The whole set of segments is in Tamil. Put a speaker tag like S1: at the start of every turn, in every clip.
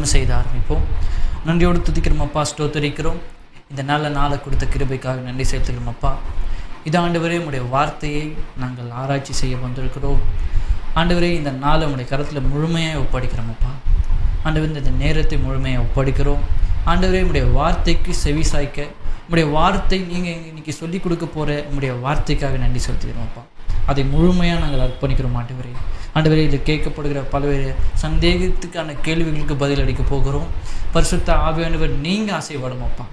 S1: ஜெபம் செய்த ஆரம்பிப்போம். நன்றியோடு துதிக்கிறோம் அப்பா, ஸ்தோத்திரிக்கிறோம். இந்த நாளை கொடுத்த கிருபைக்காக நன்றி செலுத்துகிறோம் அப்பா. இது ஆண்டவரே உம்முடைய வார்த்தையை நாங்கள் ஆராய்ச்சி செய்ய வந்திருக்கிறோம். ஆண்டவரே இந்த நாளை உம்முடைய கருத்தில் முழுமையாக ஒப்படைக்கிறோம் அப்பா. ஆண்டவர் இந்த நேரத்தை முழுமையாக ஒப்படைக்கிறோம். ஆண்டவரே உம்முடைய வார்த்தைக்கு செவி சாய்க்க, உம்முடைய வார்த்தை நீங்கள் இன்றைக்கி சொல்லிக் கொடுக்க போகிற உம்முடைய வார்த்தைக்காக நன்றி செலுத்துகிறோம் அப்பா. அதை முழுமையாக நாங்கள் அர்ப்பணிக்கிறோம் ஆண்டவரே. ஆண்டவரே இதில் கேட்கப்படுகிற பல்வேறு சந்தேகத்துக்கான கேள்விகளுக்கு பதில் அளிக்க போகிறோம். பரிசுத்த ஆவியானவர் நீங்கள் ஆசைப்படும் அப்பா.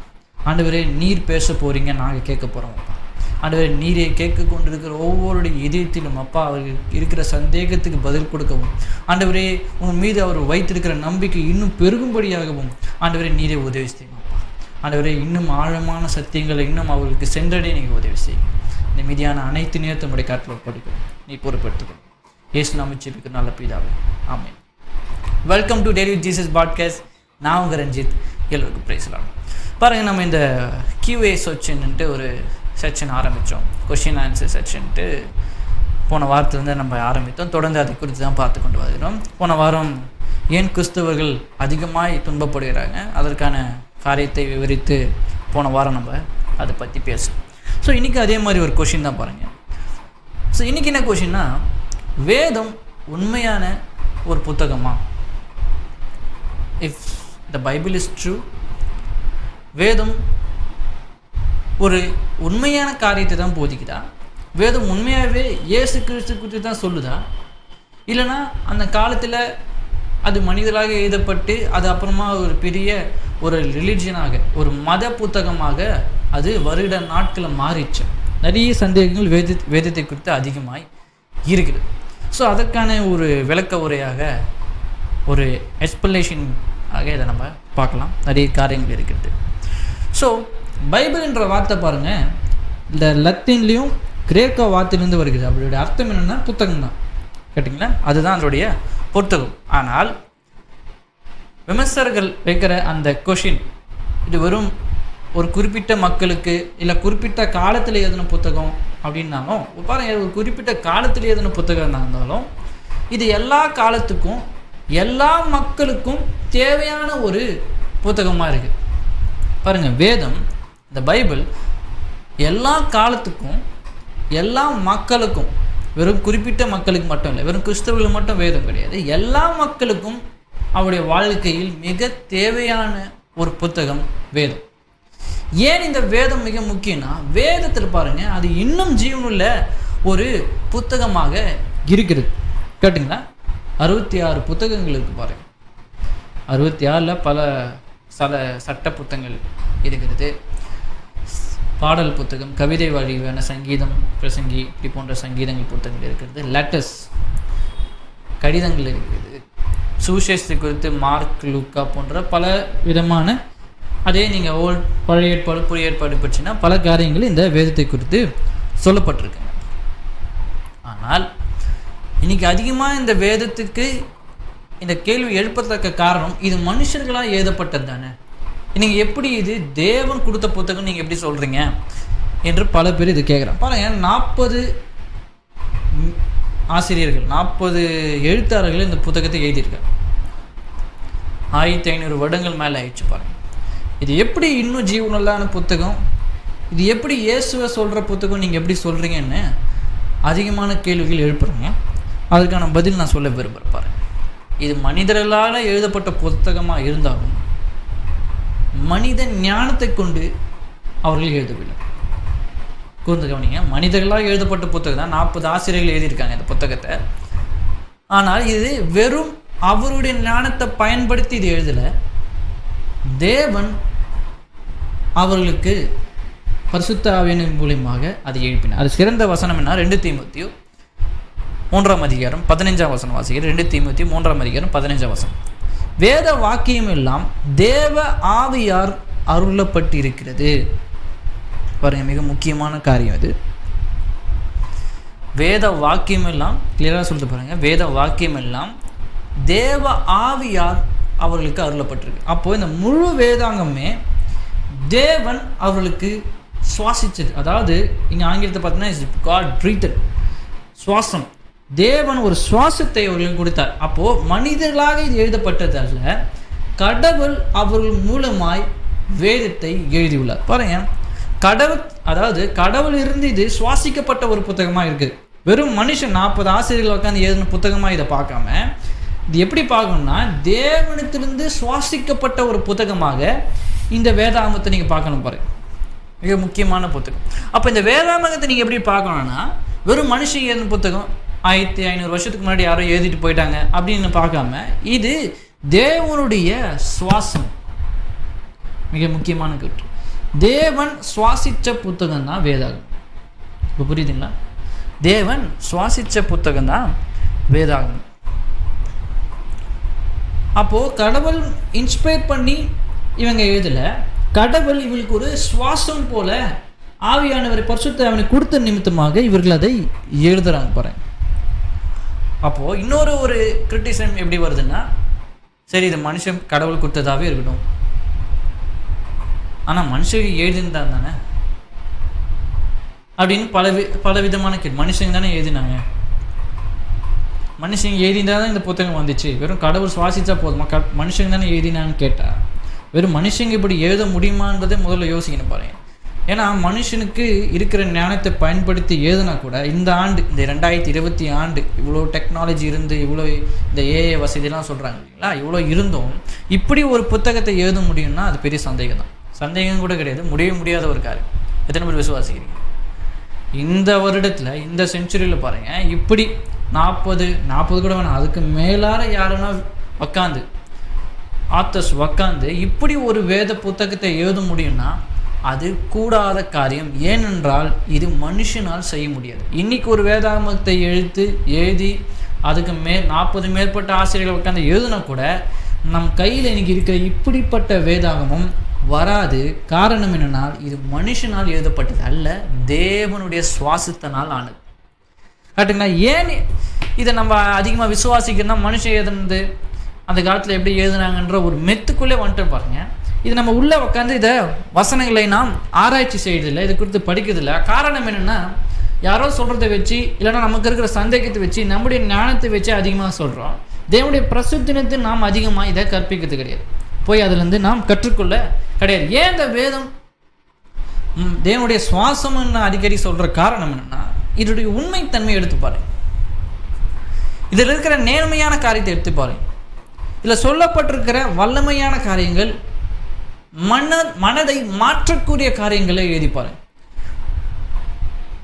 S1: ஆண்டவரே நீர் பேச போகிறீங்க, நாங்கள் கேட்க போகிறோம் அப்பா. ஆண்டவரே நீரை கேட்க கொண்டிருக்கிற ஒவ்வொருடைய இதயத்திலும் அப்பா அவர்களுக்கு இருக்கிற சந்தேகத்துக்கு பதில் கொடுக்கவும், ஆண்டவரே உன் மீது அவர் வைத்திருக்கிற நம்பிக்கை இன்னும் பெருகும்படியாகவும் ஆண்டவரே நீரை உதவி செய்யணும் அப்பா. ஆண்டவரே இன்னும் ஆழமான சத்தியங்களை இன்னும் அவர்களுக்கு சென்றடைய நீங்கள் உதவி செய்யும். இந்த மீதியான அனைத்து நேரத்தை நம்முடைய காட்டில் படிக்கணும், நீ பொறுப்பெடுத்துக்கணும். இயேசு நாம ஜெபிக்கிறோம் நல்ல பிதாவே, ஆமென். Welcome to daily with Jesus podcast. நான் உங்கள் ரஞ்சித். எல்லோருக்கும் பிரைஸ்லாம். பாருங்கள், நம்ம இந்த QA செக்ஷன்ட்டு ஒரு செக்ஷன் ஆரம்பித்தோம். கொஷின் ஆன்சர் செக்ஷன்ட்டு போன வாரத்துலேருந்து நம்ம ஆரம்பித்தோம். தொடர்ந்து அதை குறித்து தான் பார்த்து கொண்டு வருகிறோம். போன வாரம் ஏன் கிறிஸ்தவர்கள் அதிகமாய் துன்பப்படுகிறாங்க, அதற்கான காரியத்தை விவரித்து போன வாரம் நம்ம அதை பற்றி பேசுவோம். ஸோ இன்றைக்கி அதே மாதிரி ஒரு கொஷின் தான் பாருங்கள். ஸோ இன்றைக்கி என்ன கொஷின்னா, வேதம் உண்மையான ஒரு புத்தகமா? If the Bible is true, வேதம் ஒரு உண்மையான காரியத்தை தான் போதிக்குதா? வேதம் உண்மையாகவே இயேசு கிறிஸ்து குறித்து தான் சொல்லுதா? இல்லைனா அந்த காலத்தில் அது மனிதராக எழுதப்பட்டு அது அப்புறமா ஒரு பெரிய ஒரு ரிலிஜியனாக, ஒரு மத புத்தகமாக அது வருட நாட்களை மாறிச்சு. நிறைய சந்தேகங்கள் வேதத்தை குறித்து அதிகமாய் இருக்குது. ஸோ அதற்கான ஒரு விளக்க உரையாக, ஒரு எக்ஸ்பிளனேஷன் ஆக இதை நம்ம பார்க்கலாம். நிறைய காரியங்கள் இருக்கிறது. ஸோ பைபிள்ன்ற வார்த்தை பாருங்கள், இந்த லத்தீன்லேயும் கிரேக்க வார்த்தையிலேருந்து வருகிறது. அவருடைய அர்த்தம் என்னென்னா புத்தகம் தான், கேட்டிங்களா? அதுதான் அதனுடைய புத்தகம். ஆனால் விமர்சகர்கள் வைக்கிற அந்த கொஷின், இது வெறும் ஒரு குறிப்பிட்ட மக்களுக்கு இல்லை குறிப்பிட்ட காலத்தில் எழுதின புத்தகம் அப்படின்னாலும் பாருங்கள், ஒரு குறிப்பிட்ட காலத்தில் எழுதின புத்தகம் இருந்தாலும் இது எல்லா காலத்துக்கும் எல்லா மக்களுக்கும் தேவையான ஒரு புத்தகமாக இருக்குது. பாருங்கள், வேதம், இந்த பைபிள் எல்லா காலத்துக்கும் எல்லா மக்களுக்கும், வெறும் குறிப்பிட்ட மக்களுக்கு மட்டும் இல்லை, வெறும் கிறிஸ்தவர்களுக்கு மட்டும் வேதம் கிடையாது, எல்லா மக்களுக்கும் அவருடைய வாழ்க்கையில் மிக தேவையான ஒரு புத்தகம் வேதம். ஏன் இந்த வேதம் மிக முக்கியம்னா, வேதத்தில் பாருங்கள் அது இன்னும் ஜீவனுள்ள ஒரு புத்தகமாக இருக்கிறது. கேட்டிங்களா? 66 புத்தகங்கள் இருக்குது பாருங்கள். 66ல் பல சட்ட புத்தகங்கள் இருக்கிறது, பாடல் புத்தகம், கவிதை வடிவான சங்கீதம், பிரசங்கி, இப்படி போன்ற சங்கீதங்கள் புத்தகங்கள் இருக்கிறது, லெட்டர்ஸ், கடிதங்கள் இருக்கிறது, சுவிசேஷத்தை குறித்து மார்க், லூக்கா போன்ற பல விதமான, அதே நீங்கள் பழைய ஏற்பாடு புதிய ஏற்பாடு பற்றினா பல காரியங்கள் இந்த வேதத்தை குறித்து சொல்லப்பட்டிருக்குங்க. ஆனால் இன்றைக்கி அதிகமாக இந்த வேதத்துக்கு இந்த கேள்வி எழுப்பத்தக்க காரணம், இது மனுஷர்களால் எழுதப்பட்டது தானே, நீங்கள் எப்படி இது தேவன் கொடுத்த புத்தகம் நீங்கள் எப்படி சொல்கிறீங்க என்று பல பேர் இது கேட்குறாங்க. பாருங்கள், 40 ஆசிரியர்கள், 40 எழுத்தாளர்கள் இந்த புத்தகத்தை எழுதியிருக்காங்க. 1500 வருடங்கள் மேலே ஆயிடுச்சு. பாருங்கள், இது எப்படி இன்னும் ஜீவனல்லான புத்தகம், இது எப்படி இயேசுவை சொல்கிற புத்தகம் நீங்கள் எப்படி சொல்கிறீங்கன்னு அதிகமான கேள்விகள் எழுப்புறீங்க. அதுக்கான பதில் நான் சொல்ல விரும்புகிறேன். பாருங்கள், இது மனிதர்களால் எழுதப்பட்ட புத்தகமாக இருந்தாலும் மனித ஞானத்தை கொண்டு அவர்கள் எழுதவில்லை. கூர்ந்து கவனிங்க, மனிதர்களால் எழுதப்பட்ட புத்தகம் தான். 40 ஆசிரியர்கள் எழுதியிருக்காங்க இந்த புத்தகத்தை. ஆனால் இது வெறும் அவருடைய ஞானத்தை பயன்படுத்தி இது எழுதலை. தேவன் அவர்களுக்கு பரிசுத்த ஆவியின் மூலியமாக அதை எழுப்பினார். அது சிறந்த வசனம் என்ன? 2 தீமோத்தேயு 3ஆம் அதிகாரம் 15ஆம் வசனம் வாசிக்கிற. 2 தீமோத்தேயு 3ஆம் அதிகாரம் 15ஆம் வசனம். வேத வாக்கியம் எல்லாம் தேவ ஆவியார் அருளப்பட்டிருக்கிறது. பாருங்க, மிக முக்கியமான காரியம் இது. வேத வாக்கியம் எல்லாம் கிளியராக சொல்லிட்டு பாருங்க, வேத வாக்கியம் எல்லாம் தேவ ஆவியார் அவர்களுக்கு அருளப்பட்டிருக்கு. அப்போ இந்த முழு வேதாங்கமே தேவன் அவர்களுக்கு சுவாசிச்சது. அதாவது இங்கே ஆங்கிலத்தை பார்த்தீங்கன்னா காட் பிரீத்தட், சுவாசம். தேவன் ஒரு சுவாசத்தை அவர்களுக்கு கொடுத்தார். அப்போது மனிதர்களாக இது எழுதப்பட்டதல்ல, கடவுள் அவர்கள் மூலமாய் வேதத்தை எழுதியுள்ளார். பாருங்க, கடவுள் இருந்து இது சுவாசிக்கப்பட்ட ஒரு புத்தகமாக இருக்குது. வெறும் மனுஷன் 40 ஆசிரியர்கள் உட்காந்து எழுதின புத்தகமாக இதை பார்க்காம இது எப்படி பார்க்கணும்னா தேவனிடத்திலிருந்து சுவாசிக்கப்பட்ட ஒரு புத்தகமாக இந்த வேதாகமத்தை நீங்கள் பார்க்கணும். பாருங்க, மிக முக்கியமான புத்தகம். அப்போ இந்த வேதாகமத்தை நீங்கள் எப்படி பார்க்கணும்னா வெறும் மனுஷன் எழுதின புத்தகம் 1500 வருஷத்துக்கு முன்னாடி யாரோ எழுதிட்டு போயிட்டாங்க அப்படின்னு பார்க்காம இது தேவனுடைய சுவாசம். மிக முக்கியமான கருத்து. தேவன் சுவாசித்த புத்தகம் தான் வேதாகம். இப்போ புரியுதுங்களா? தேவன் சுவாசித்த புத்தகம் தான் வேதாகம். அப்போது கடவுள் இன்ஸ்பயர் பண்ணி இவங்க எழுதலை. கடவுள் இவங்களுக்கு ஒரு சுவாசம் போல ஆவியானவரை பரிசுத்த அவனுக்கு கொடுத்த நிமித்தமாக இவர்கள் அதை எழுதுறாங்க. பாருங்க, அப்போது இன்னொரு ஒரு கிரிட்டிசிசம் எப்படி வருதுன்னா, சரி இது மனுஷன் கடவுள் கொடுத்ததாகவே இருக்கட்டும், ஆனால் மனுஷங்க எழுதினான் தானே அப்படின்னு பலவிதமான மனுஷங்க தானே எழுதினாங்க. மனுஷங்க எழுதினா தான் இந்த புத்தகம் வந்துச்சு. வெறும் கடவுள் சுவாசித்தா போதுமா? மனுஷங்க தானே எழுதினான்னு கேட்டால் வெறும் மனுஷங்க இப்படி எழுத முடியுமான்றதே முதல்ல யோசிக்கணும். பாருங்க, ஏன்னா மனுஷனுக்கு இருக்கிற ஞானத்தை பயன்படுத்தி எழுதினா கூட இந்த ஆண்டு, இந்த 2020 ஆண்டு இவ்வளோ டெக்னாலஜி இருந்து, இவ்வளோ இந்த ஏஐ வசதியெல்லாம் சொல்கிறாங்க இல்லைங்களா, இவ்வளோ இருந்தும் இப்படி ஒரு புத்தகத்தை எழுத முடியும்னா அது பெரிய சந்தேகம் தான். சந்தேகம் கூட கிடையாது, முடியாத ஒரு காரியம். எத்தனை பேர் விசுவாசிக்கிறீங்க? இந்த வருடத்தில், இந்த செஞ்சுரியில் பாருங்கள், இப்படி 40 கூட வேணாம், அதுக்கு மேலார யாருன்னா உக்காந்து ஆத்தர்ஸ் உக்காந்து இப்படி ஒரு வேத புத்தகத்தை எழுத முடியும்னா அது கூடாத காரியம். ஏனென்றால் இது மனுஷனால் செய்ய முடியாது. இன்றைக்கி ஒரு வேதாகமத்தை எழுதி அதுக்கு 40 மேற்பட்ட ஆசிரியர்கள் உட்காந்து எழுதுனா கூட நம் கையில் இன்றைக்கி இருக்கிற இப்படிப்பட்ட வேதாகமும் வராது. காரணம் என்னென்னால் இது மனுஷனால் எழுதப்பட்டது அல்ல, தேவனுடைய சுவாசத்தினால் ஆனது. கரெக்டுங்களா? ஏன் இதை நம்ம அதிகமாக விசுவாசிக்கிறோம்னா மனுஷன் எழுதுனது அந்த காலத்தில் எப்படி எழுதுனாங்கன்ற ஒரு மெத்துக்குள்ளே வந்துட்டு பாருங்க. இது நம்ம உள்ளே உட்காந்து இதை வசனங்களை நாம் ஆராய்ச்சி செய்யறதில்லை, இது குறித்து படிக்கிறதில்லை. காரணம் என்னென்னா யாரோ சொல்கிறத வச்சு இல்லைன்னா நமக்கு இருக்கிற சந்தேகத்தை வச்சு நம்முடைய ஞானத்தை வச்சு அதிகமாக சொல்கிறோம். தேவனுடைய பிரசுத்தினத்தை நாம் அதிகமாக இதை கற்பிக்கிறது கிடையாது, போய் அதுலேருந்து நாம் கற்றுக்கொள்ள கிடையாது. ஏன் இந்த வேதம் தேவனுடைய சுவாசம்னு அடிக்கடி சொல்கிற காரணம் என்னென்னா இதனுடைய உண்மைத்தன்மை எடுத்து பாருங்க, இதில் இருக்கிற நேர்மையான காரியத்தை எடுத்து பாருங்க, இதில் சொல்லப்பட்டிருக்கிற வல்லமையான காரியங்கள், மனதை மாற்றக்கூடிய காரியங்களை எழுதி பாருங்க.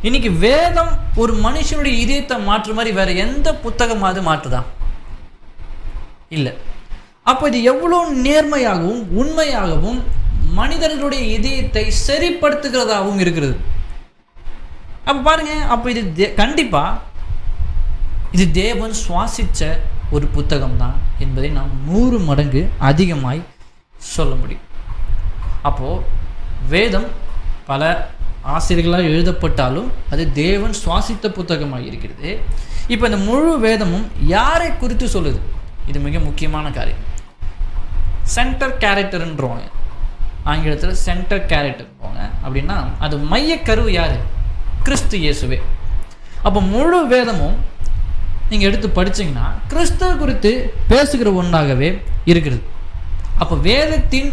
S1: இன்னைக்கு வேதம் ஒரு மனுஷனுடைய இதயத்தை மாற்று மாதிரி வேற எந்த புத்தகமாவது மாற்றுதா? இல்லை. அப்போ இது எவ்வளோ நேர்மையாகவும் உண்மையாகவும் மனிதர்களுடைய இதயத்தை சரிப்படுத்துகிறதாகவும் இருக்கிறது. அப்போ பாருங்க, அப்போ இது கண்டிப்பாக இது தேவன் சுவாசித்த ஒரு புத்தகம் தான் என்பதை நாம் 100 மடங்கு அதிகமாய் சொல்ல முடியும். அப்போது வேதம் பல ஆசிரியர்களால் எழுதப்பட்டாலும் அது தேவன் சுவாசித்த புத்தகமாக இருக்கிறது. இப்போ இந்த முழு வேதமும் யாரை குறித்து சொல்லுது? இது மிக முக்கியமான காரியம். சென்டர் கேரக்டர்ன்றோங்க, ஆங்கிலத்தில் சென்டர் கேரக்டர்ன்றோங்க. அப்படின்னா அது மையக்கரு யார்? கிறிஸ்து இயேசுவே. அப்போ முழு வேதமும் நீங்கள் எடுத்து படிச்சிங்கன்னா கிறிஸ்துவ குறித்து பேசுகிற ஒன்றாகவே இருக்கிறது. அப்போ வேதத்தின்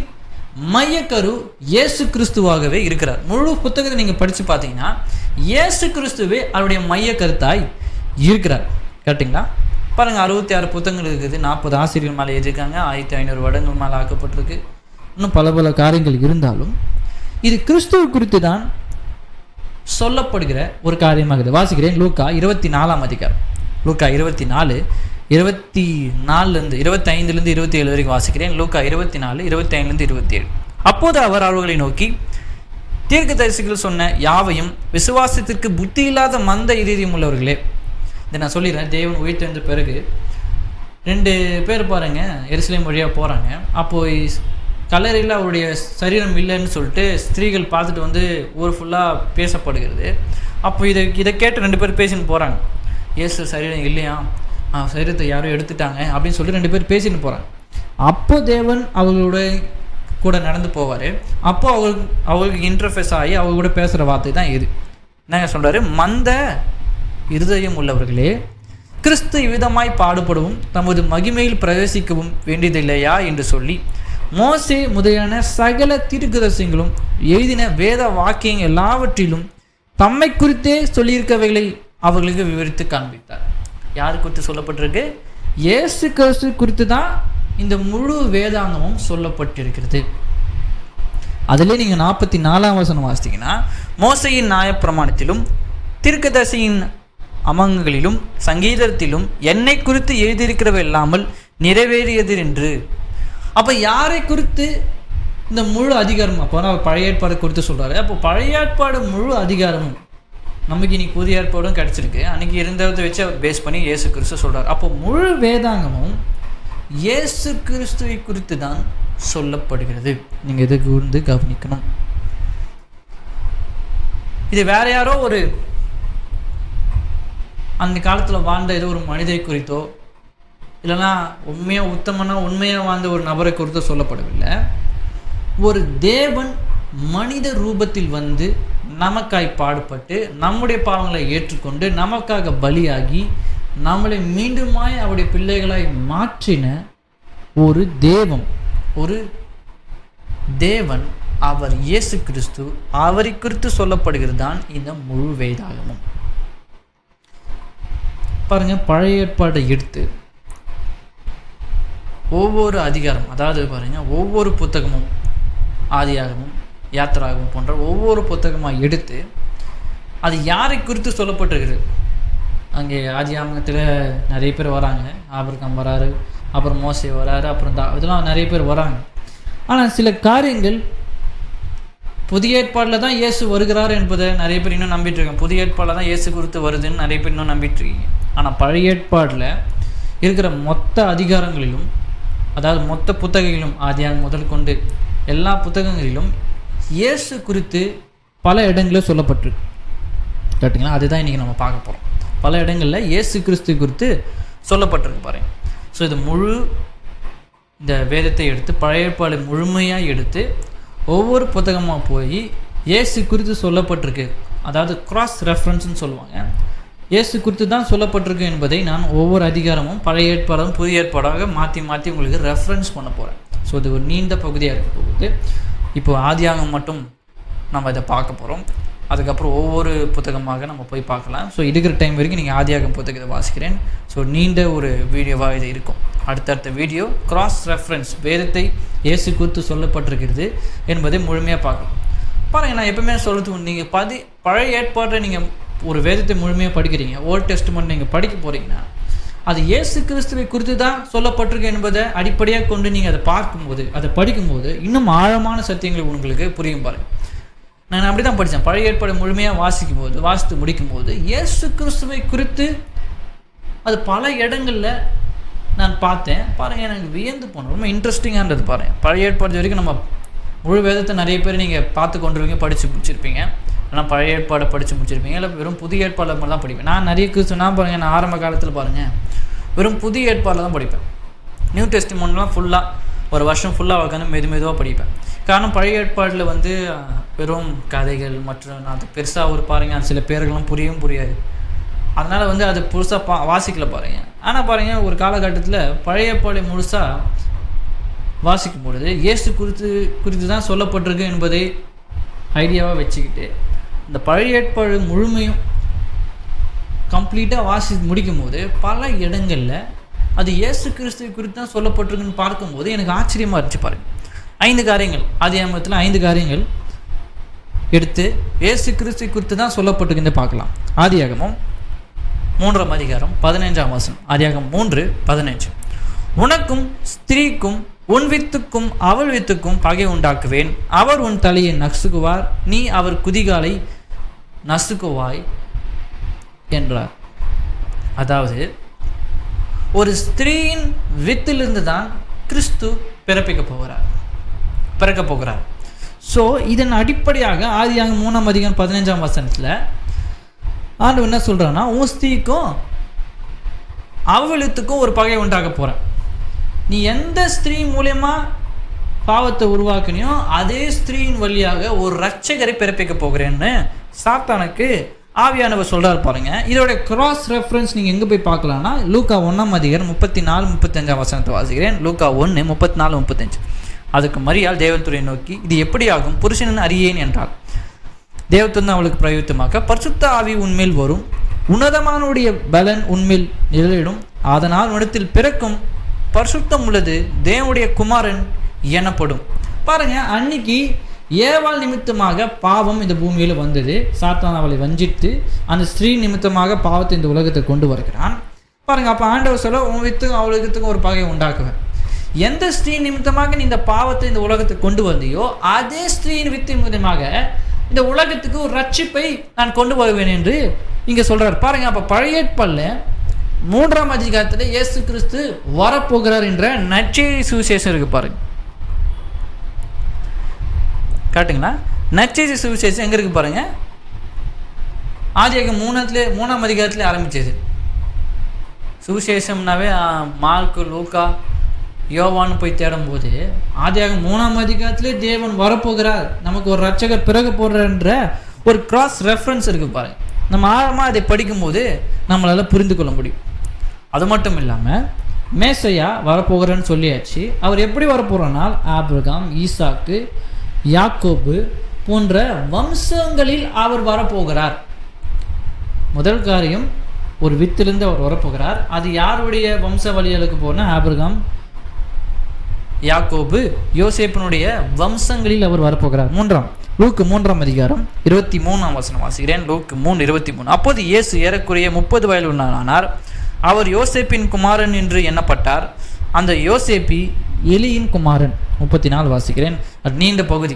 S1: மையக்கரு இயேசு கிறிஸ்துவாகவே இருக்கிறார். முழு புத்தகத்தை நீங்கள் படித்து பார்த்தீங்கன்னா இயேசு கிறிஸ்துவே அவருடைய மைய கருத்தாய் இருக்கிறார். கரெக்டுங்களா? பாருங்கள், 66 புத்தகங்கள் இருக்குது, 40 ஆசிரியர்கள் மேலே எழுதியிருக்காங்க, 1500 வருடங்கள் மேலே ஆக்கப்பட்டிருக்கு. இன்னும் பல காரியங்கள் இருந்தாலும் இது கிறிஸ்துவ குறித்து தான் சொல்லப்படுகிற ஒரு காரியமாகுது. வாசிக்கிறேன், லூக்கா 24ஆம் அதிகாரம். லூக்கா 24 24 25 வரைக்கும் வாசிக்கிறேன். லூக்கா 24 25 27. அப்போது அவர் அவர்களை நோக்கி, தீர்க்கதரிசிகள் சொன்ன யாவையும் விசுவாசத்திற்கு புத்தி இல்லாத மந்த இதயம் உள்ளவர்களே. இதை நான் சொல்லிடுறேன். தேவன் உயிர்த்தெழுந்த பிறகு 2 பேர் பாருங்க எருசலேம் வழியாக போகிறாங்க. அப்போது கல்லறையில் அவருடைய சரீரம் இல்லைன்னு சொல்லிட்டு ஸ்திரீகள் பார்த்துட்டு வந்து ஊர் ஃபுல்லாக பேசப்படுகிறது. அப்போ இதை கேட்டு 2 பேர் பேசின்னு போகிறாங்க. இயேசு சரீரம் இல்லையா, சரீரத்தை யாரும் எடுத்துட்டாங்க அப்படின்னு சொல்லி 2 பேர் பேசின்னு போகிறாங்க. அப்போ தேவன் அவங்களோட கூட நடந்து போவார். அப்போ அவங்களுக்கு இன்டர்ஃபேஸ் ஆகி அவங்க கூட பேசுகிற வார்த்தை தான் இது. என்னங்க சொல்கிறாரு? மந்த இருதயம் உள்ளவர்களே, கிறிஸ்து இவ்விதமாய் பாடுபடவும் தமது மகிமையில் பிரவேசிக்கவும் வேண்டியதில்லையா என்று சொல்லி மோசே முதலான சகல தீர்க்கதரிசிகளும் எழுதின வேத வாக்கியங்கள் எல்லாவற்றிலும் தம்மை குறித்தே சொல்லியிருக்கவைகளை அவர்களுக்கு விவரித்து காண்பித்தார். யார் குறித்து சொல்லப்பட்டிருக்கு? இயேசு கிறிஸ்து குறித்து தான் இந்த முழு வேதாங்கமும் சொல்லப்பட்டிருக்கிறது. அதிலே நீங்கள் 44ஆம் வசனம் வாசித்தீங்கன்னா, மோசையின் நியாயப்பிரமாணத்திலும் தீர்க்கதரிசியின் அமங்கங்களிலும் சங்கீதத்திலும் என்னை குறித்து எழுதியிருக்கிறவை இல்லாமல் நிறைவேறியது என்று. அப்போ யாரை குறித்து இந்த முழு அதிகாரம்? அப்போ அவர் பழைய ஏற்பாடு குறித்து சொல்கிறாரு. அப்போ பழைய ஏற்பாடு முழு அதிகாரமும் நமக்கு இன்னைக்கு புதிய ஏற்பாடும் கிடச்சிருக்கு. அன்றைக்கி இருந்ததை வச்சு அவர் பேஸ் பண்ணி இயேசு கிறிஸ்து சொல்கிறார். அப்போ முழு வேதாங்கமும் இயேசு கிறிஸ்துவை குறித்து தான் சொல்லப்படுகிறது. நீங்கள் இதை கூர்ந்து கவனிக்கணும். இது வேற யாரோ ஒரு அந்த காலத்தில் வாழ்ந்த ஏதோ ஒரு மனிதை குறித்தோ இல்லைன்னா உண்மையாக வாழ்ந்த ஒரு நபரை குறித்தோ சொல்லப்படவில்லை. ஒரு தேவன் மனித ரூபத்தில் வந்து நமக்காய் பாடுபட்டு நம்முடைய பாவங்களை ஏற்றுக்கொண்டு நமக்காக பலியாகி நம்மளை மீண்டுமாய் அவருடைய பிள்ளைகளாய் மாற்றின ஒரு தேவன் அவர் இயேசு கிறிஸ்து. அவரை குறித்து சொல்லப்படுகிறது தான் இந்த முழு வேதாகமும். பாருங்க, பழைய ஏற்பாட்டை எடுத்து ஒவ்வொரு அதிகாரம், அதாவது பாருங்க ஒவ்வொரு புத்தகமும் ஆதியாகமும் யாத்திராகமும் போன்ற ஒவ்வொரு புத்தகமாக எடுத்து அது யாரை குறித்து சொல்லப்பட்டிருக்குது. அங்கே ஆதியாகமத்தில் நிறைய பேர் வராங்க. ஆபிரகாம் வராரு, அப்புறம் மோசே வராரு, அப்புறம் இதெல்லாம் நிறைய பேர் வராங்க. ஆனால் சில காரியங்கள் புதிய ஏற்பாடில் தான் இயேசு வருகிறார் என்பதை நிறைய பேர் இன்னும் நம்பிட்டு இருக்காங்க. புதிய ஏற்பாடில் தான் இயேசு குறித்து வருதுன்னு நிறைய பேர் இன்னும் நம்பிட்டு இருக்கீங்க. ஆனால் பழைய ஏற்பாடில் இருக்கிற மொத்த அதிகாரங்களிலும், அதாவது மொத்த புத்தகங்களிலும் ஆதியாகமம் முதல் கொண்டு எல்லா புத்தகங்களிலும் இயேசு குறித்து பல இடங்களில் சொல்லப்பட்டிருக்கு. கேட்டிங்களா? அதுதான் இன்றைக்கி நம்ம பார்க்க போகிறோம். பல இடங்களில் இயேசு கிறிஸ்து குறித்து சொல்லப்பட்டிருக்கு பாருங்க. ஸோ இது இந்த வேதத்தை எடுத்து பழைய ஏற்பாடு முழுமையாக எடுத்து ஒவ்வொரு புத்தகமாக போய் இயேசு குறித்து சொல்லப்பட்டிருக்கு, அதாவது கிராஸ் ரெஃபரன்ஸ்னு சொல்லுவாங்க, இயேசு குறித்து தான் சொல்லப்பட்டிருக்கு என்பதை நான் ஒவ்வொரு அதிகாரமும் பழைய ஏற்பாடும் புதிய ஏற்பாடாக மாற்றி உங்களுக்கு ரெஃபரன்ஸ் பண்ண போகிறேன். ஸோ இது ஒரு நீண்ட பகுதியாக இருக்க போகுது. இப்போ ஆதியாகமம் மட்டும் நம்ம இதை பார்க்க போகிறோம். அதுக்கப்புறம் ஒவ்வொரு புத்தகமாக நம்ம போய் பார்க்கலாம். ஸோ இருக்கிற டைம் வரைக்கும் நீங்கள் ஆதியாகமம் புத்தகத்தை வாசிக்கிறேன். ஸோ நீண்ட ஒரு வீடியோவாக இது இருக்கும். அடுத்தடுத்த வீடியோ கிராஸ் ரெஃபரன்ஸ், வேதத்தை இயேசு குறித்து சொல்லப்பட்டிருக்கிறது என்பதை முழுமையாக பார்க்கலாம். பாருங்கள், நான் எப்பவுமே சொல்கிறது, நீங்கள் பழைய ஏற்பாட்டை நீங்கள் ஒரு வேதத்தை முழுமையாக படிக்கிறீங்க, ஓல்ட் டெஸ்ட்மெண்ட் நீங்கள் படிக்க போகிறீங்கன்னா அது இயேசு கிறிஸ்துவை குறித்து தான் சொல்லப்பட்டிருக்கு என்பதை அடிப்படையாக கொண்டு நீங்கள் அதை பார்க்கும்போது, அதை படிக்கும்போது இன்னும் ஆழமான சத்தியங்கள் உங்களுக்கு புரியும். பாருங்கள், நான் அப்படி தான் படித்தேன். பழைய ஏற்பாடு முழுமையாக வாசித்து முடிக்கும்போது இயேசு கிறிஸ்துவை குறித்து அது பல இடங்களில் நான் பார்த்தேன். பாருங்கள், எனக்கு வியந்து போனோம். ரொம்ப இன்ட்ரெஸ்டிங்கானது. பாருங்கள், பழைய ஏற்பாடு வரைக்கும் நம்ம முழு வேதத்தை நிறைய பேர் நீங்கள் பார்த்து கொண்டுருவீங்க, படித்து முடிச்சிருப்பீங்க. ஆனால் பழைய ஏற்பாடை படித்து முடிச்சிருப்பீங்க, இல்லை வெறும் புதிய ஏற்பாடு மட்டும் தான் படிப்பேன். நான் நிறைய பாருங்கள், நான் ஆரம்ப காலத்தில் பாருங்கள் வெறும் புதிய ஏற்பாடில் தான் படிப்பேன். நியூ டெஸ்டிமெண்ட்லாம் ஃபுல்லாக ஒரு வருஷம் ஃபுல்லாக உட்காந்து மெதுவாக படிப்பேன். காரணம், பழைய ஏற்பாடில் வெறும் கதைகள் மற்றும் அது பெருசாக பாருங்கள் சில பேர்கள்லாம் புரியாது. அதனால் அது புதுசாக வாசிக்கல பாருங்கள். ஆனால் பாருங்கள், ஒரு காலகட்டத்தில் பழைய ஏற்பாடை முழுசாக வாசிக்கும் பொழுது இயேசு குறித்து தான் சொல்லப்பட்டிருக்கு என்பதை ஐடியாவாக வச்சுக்கிட்டு இந்த பழைய ஏற்பாடு முழுமையும் கம்ப்ளீட்டாக முடிக்கும் போது பல இடங்களில் அது இயேசு கிறிஸ்துவை குறித்து தான் சொல்லப்பட்டிருக்குன்னு பார்க்கும்போது எனக்கு ஆச்சரியமாக இருந்துச்சு. பாருங்கள், 5 காரியங்கள், ஆதியாகமத்தில் 5 காரியங்கள் எடுத்து இயேசு கிறிஸ்துவை குறித்து தான் சொல்லப்பட்டிருக்குன்னு பார்க்கலாம். ஆதியாகமம் 3ஆம் அதிகாரம் 15ஆம் வசனம். ஆதியாகமம் 3:15. உனக்கும் ஸ்திரீக்கும் உன் வித்துக்கும் அவள் வித்துக்கும் பகை உண்டாக்குவேன். அவர் உன் தலையை நசுக்குவார், நீ அவர் குதிகாலை நசுக்குவாய் என்றார். அதாவது ஒரு ஸ்திரீயின் வித்திலிருந்து தான் கிறிஸ்து பிறக்க போகிறார். ஸோ இதன் அடிப்படையாக ஆதியாகமம் 3ஆம் அதிகாரம் 15ஆம் வசனத்தில் ஆண்டவர் என்ன சொல்கிறான்னா, உன் ஸ்திரீக்கும் அவளுத்துக்கும் ஒரு பகை உண்டாக்க போகிறேன். நீ எந்த ஸ்திரீ மூலமா பாவத்தை உருவாக்கினியோ அதே ஸ்திரீயின் வழியாக ஒரு இரட்சகரை பிறப்பிக்க போகிறேன்னு சாத்தானுக்கு ஆவியானவர் சொல்கிறார் பாருங்க. இதோட கிராஸ் ரெஃபரன்ஸ் நீங்கள் எங்கே போய் பார்க்கலாம்னா லூக்கா 1:34-35 வசனத்தை வாசிக்கிறேன். லூக்கா 1:34-35. அதுக்கு மரியாள் தேவதூதரை நோக்கி, இது எப்படி ஆகும்? புருஷனின் அறியேன் என்றார். தேவதூதன் அவளுக்கு பிரயுத்தமாக்க, பரிசுத்த ஆவி உன்மேல் வரும், உன்னதமானுடைய பலன் உன்மேல் நிழலிடும், அதனால் உன்னிடத்தில் பிறக்கும் பரிசுத்தம் உள்ளது தேவனுடைய குமாரன் எனப்படும். பாருங்க, அன்னைக்கு ஏவாள் நிமித்தமாக பாவம் இந்த பூமியில் வந்தது. சாத்தான் அவளை வஞ்சித்து அந்த ஸ்திரீ நிமித்தமாக பாவத்தை இந்த உலகத்தை கொண்டு வருகிறான். பாருங்க, அப்போ ஆண்டவர் சொல்ல, உன் வித்துக்கும் அவளுக்குக்கும் ஒரு பகை உண்டாக்குவேன். எந்த ஸ்திரீ நிமித்தமாக நீ இந்த பாவத்தை இந்த உலகத்தை கொண்டு வந்தியோ அதே ஸ்திரீயின் வித்து நிமித்தமாக இந்த உலகத்துக்கு ஒரு ரட்சிப்பை நான் கொண்டு வருவேன் என்று இங்கே சொல்றார். பாருங்க, அப்போ பழைய ஏற்பாட்டில் 3ஆம் அதிகாரத்தில் இயேசு கிறிஸ்து வரப்போகிறார் என்ற நற்செய்தி சுவிசேஷம் இருக்கு. பாருங்க, காட்டுங்களா? நற்செய்தி சுவிசேஷம் எங்கே இருக்குது பாருங்கள். ஆதியாகமம் 3ஆம் அதிகாரத்தில் ஆரம்பிச்சது. சுவிசேஷம்னாவே மார்க்கு, லூக்கா, யோவான்னு போய் தேடும்போது ஆதியாகமம் 3ஆம் அதிகாரத்திலே தேவன் வரப்போகிறார், நமக்கு ஒரு ரட்சகர் பிறகு போடுறன்ற ஒரு கிராஸ் ரெஃபரன்ஸ் இருக்குது பாருங்கள். நம்ம ஆழமாக அதை படிக்கும்போது நம்மளால் புரிந்து கொள்ள முடியும். அது மட்டும் இல்லாமல் மேசையா வரப்போகிறேன்னு சொல்லியாச்சு. அவர் எப்படி வரப்போகிறனால் ஆபிரகாம், ஈசாக்கு, யாக்கோபு போன்ற வம்சங்களில் அவர் வரப்போகிறார். முதல் காரியம், ஒரு வித்திலிருந்து அவர் வரப்போகிறார். அது யாருடைய வம்ச வழிகளுக்கு போனால் ஆபிரகாம், யாக்கோபு, யோசேப்பினுடைய வம்சங்களில் அவர் வரப்போகிறார். லூக்கு 3ஆம் அதிகாரம் 23ஆம் வசனம் வாசிக்கிறேன். லூக்கு 3:23. அப்போது இயேசு ஏறக்குறைய 30 வயது உள்ளவனானார். அவர் யோசேப்பின் குமாரன் என்று எண்ணப்பட்டார். அந்த யோசேப்பி எலியின் குமாரன். 34 வாசிக்கிறேன். அது நீண்ட பகுதி.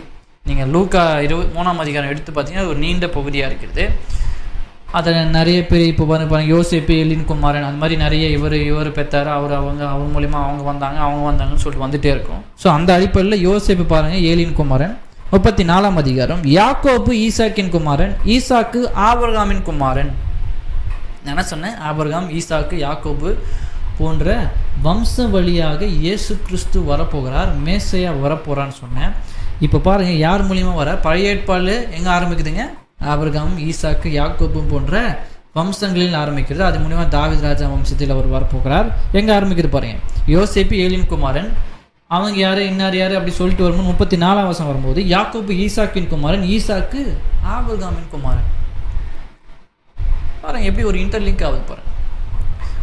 S1: நீங்கள் லூக்கா 23ஆம் அதிகாரம் எடுத்து பார்த்தீங்கன்னா ஒரு நீண்ட பகுதியாக இருக்கிறது. அதில் நிறைய பேர் இப்போ பாருங்க, யோசேப்பு எலியின் குமாரன், அந்த மாதிரி நிறைய இவர் பெற்றார், அவங்க மூலிமா அவங்க வந்தாங்கன்னு சொல்லிட்டு வந்துட்டே இருக்கும். ஸோ அந்த அடிப்படையில் யோசேப்பு பாருங்கள் ஏலியின் குமாரன். 34ஆம் அதிகாரம், யாக்கோபு ஈசாக்கின் குமாரன், ஈசாக்கு ஆபிரகாமின் குமாரன். நான் என்ன சொன்னேன்? ஆபிரகாம், ஈசாக்கு, யாக்கோபு போன்ற வம்ச வழியாக இயேசு கிறிஸ்து வரப்போகிறார், மேசையா வரப்போகிறான்னு சொன்னேன். இப்போ பாருங்கள், யார் மூலியமாக வர? பழைய ஏற்பாடு எங்கே ஆரம்பிக்குதுங்க? ஆபிரகாம், ஈசாக்கு, யாக்கோபு போன்ற வம்சங்களில் ஆரம்பிக்கிறது. அது மூலிமா தாவீது ராஜா வம்சத்தில் அவர் வரப்போகிறார். எங்கே ஆரம்பிக்கிறது பாருங்கள்? யோசேப்பு ஏலியின் குமாரன், அவங்க யார், இன்னார் யார் அப்படி சொல்லிட்டு வரும்போது 34ஆம் வசனம் வரும்போது யாக்கோபு ஈசாக்கின் குமாரன், ஈசாக்கு ஆபிரகாமின் குமாரன். பாருங்க எப்படி ஒரு இன்டர்லிங்க் ஆகுது பாருங்க.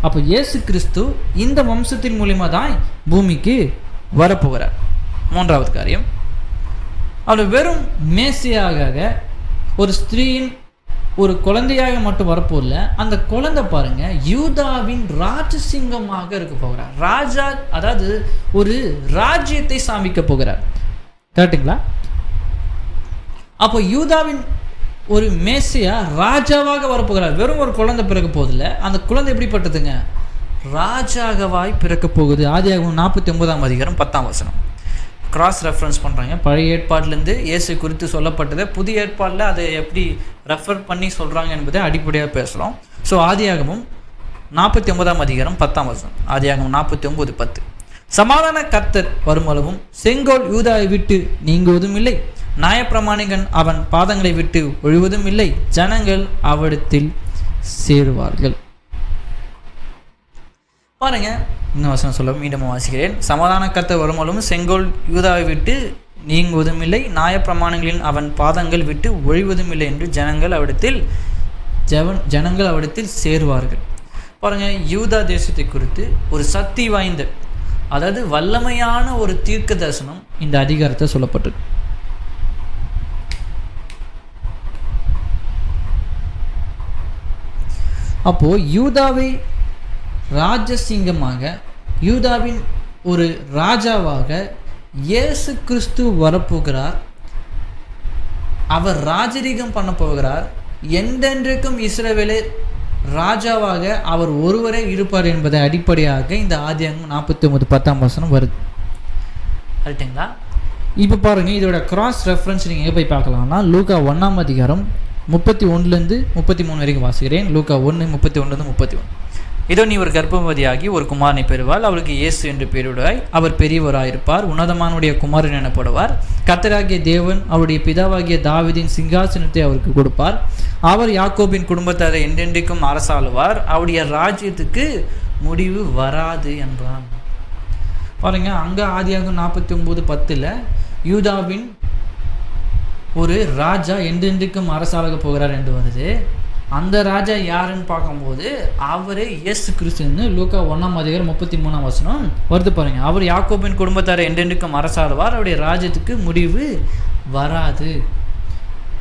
S1: அப்போ இயேசு கிறிஸ்து இந்த வம்சத்தின் மூலிமா தான் பூமிக்கு வரப்போகிறார். 3வது காரியம், அவர் வெறும் மேசையாக ஒரு ஸ்திரீயின் ஒரு குழந்தையாக மட்டும் வரப்போல, அந்த குழந்தை பாருங்க யூதாவின் ராஜசிங்கமாக இருக்க போகிறார். ராஜா, அதாவது ஒரு ராஜ்யத்தை சாமிக்க போகிறார். கரெக்டுங்களா? அப்போ யூதாவின் ஒரு மேசையா ராஜாவாக வரப்போகிறார். வெறும் ஒரு குழந்தை பிறக்க போதில்லை, அந்த குழந்தை எப்படிப்பட்டதுங்க? ராஜாகவாய் பிறக்க போகுது. ஆதியாகமம் 49ஆம் அதிகாரம் 10ஆம் வசனம். கிராஸ் ரெஃபரன்ஸ் பண்ணுறாங்க. பழைய ஏற்பாட்டிலேருந்து இயேசு குறித்து சொல்லப்பட்டதை புதிய ஏற்பாட்டில் அதை எப்படி ரெஃபர் பண்ணி சொல்கிறாங்க என்பதை அடிப்படையாக பேசலாம். ஸோ ஆதியாகமம் 49ஆம் அதிகாரம் 10ஆம் வசனம். ஆதியாகமம் 49:10. சமாதான கர்த்தர் வருமளவும் செங்கோல் யூதாவை விட்டு நீங்குவதும் இல்லை, நியாயப்பிரமாணிகன் அவன் பாதங்களை விட்டு ஒழிவதும் இல்லை, ஜனங்கள் அவரிடத்தில் சேருவார்கள். பாருங்க, இன்னும் வசனம் சொல்ல மீண்டும் வாசிக்கிறேன். சமாதான கர்த்தர் வருமளவும் செங்கோல் யூதாவை விட்டு நீங்குவதும் இல்லை, நியாயப்பிரமாணங்களின் அவன் பாதங்கள் விட்டு ஒழிவதும் இல்லை என்று ஜனங்கள் அவரிடத்தில் சேருவார்கள். பாருங்க, யூதா தேசத்தை குறித்து ஒரு சக்தி வாய்ந்த, அதாவது வல்லமையான ஒரு தீர்க்க தரிசனம் இந்த அதிகாரத்தை சொல்லப்பட்டிருக்கு. அப்போ யூதாவை ராஜசிங்கமாக, யூதாவின் ஒரு ராஜாவாக இயேசு கிறிஸ்து வரப்போகிறார். அவர் ராஜரீகம் பண்ண போகிறார். என்றென்றைக்கும் இஸ்ரவேலே ராஜாவாக அவர் ஒருவரே இருப்பார் என்பதை அடிப்படையாக இந்த ஆதியாகமம் 49:10ஆம் வசனம் வருது. கரெக்டுங்களா? இப்போ பாருங்கள், இதோட கிராஸ் ரெஃபரன்ஸ் நீங்கள் எங்கே போய் பார்க்கலாம்னா லூக்கா 1ஆம் அதிகாரம் 31லேருந்து 33 வரைக்கும் வாசிக்கிறேன். லூக்கா 1:31-31. இதோ நீ ஒரு கர்ப்பவதியாகி ஒரு குமாரனை பெறுவாள், அவருக்கு இயேசு என்று பெயரிடுவாய். அவர் பெரியவராயிருப்பார், உன்னதமானுடைய குமாரன் எனப்படுவார். கர்த்தராகிய தேவன் அவருடைய பிதாவாகிய தாவீதின் சிங்காசனத்தை அவருக்கு கொடுப்பார். அவர் யாக்கோபின் குடும்பத்தாரை என்றென்றைக்கும் அரசாளுவார். அவருடைய ராஜ்யத்துக்கு முடிவு வராது என்றான். பாருங்க, அங்கே ஆதியாகமம் 49:10 யூதாவின் ஒரு ராஜா என்றென்றைக்கும் அரசாளக போகிறார் என்று வருது. அந்த ராஜா யாருன்னு பார்க்கும்போது அவரே இயேசு கிறிஸ்துன்னு லூக்கா 1:33 வருது பாருங்க. அவர் யாக்கோபின் குடும்பத்தாரை என்றென்றைக்கும் அரசாளுவார், அவருடைய ராஜ்யத்துக்கு முடிவு வராது.